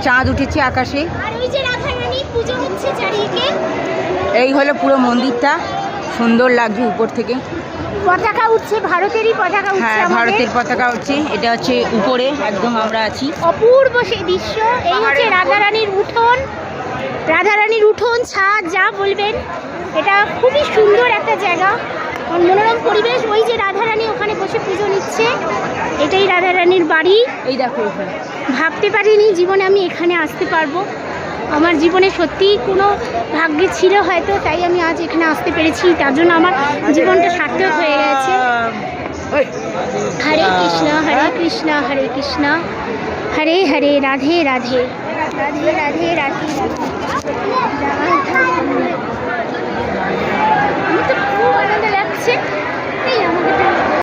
চাঁদ উঠেছে আকাশে। আর ওই যে রাধারানী পুজো হচ্ছে চারিদিকে। এই হলো পুরো মন্দিরটা, সুন্দর লাগছে উপর থেকে। পতাকা উঠছে, ভারতেরই পতাকা উঠছে। হ্যাঁ, ভারতের পতাকা উঠছে। এটা হচ্ছে উপরে একদম আমরা আছি। অপূর্ব সেই দৃশ্য। এই হচ্ছে রাধারানীর উঠোন, রাধারানীর উঠোন, ছাদ, যা বলবেন। এটা খুবই সুন্দর একটা জায়গা, মনোরম পরিবেশ। ওই যে রাধারানী ওখানে বসে পুজো নিচ্ছে, এটাই রাধারানীর বাড়ি। এই দেখো ওখানে। ভাবতে পারিনি জীবনে আমি এখানে আসতে পারবো। আমার জীবনে সত্যিই কোনো ভাগ্যে ছিল হয়তো, তাই আমি আজ এখানে আসতে পেরেছি। তার জন্য আমার জীবনটা সার্থক হয়ে গেছে। হরে কৃষ্ণ হরে কৃষ্ণ হরে কৃষ্ণ হরে হরে রাধে রাধে রাধে রাধে রাধে। আমার তো খুব আনন্দ লাগছে।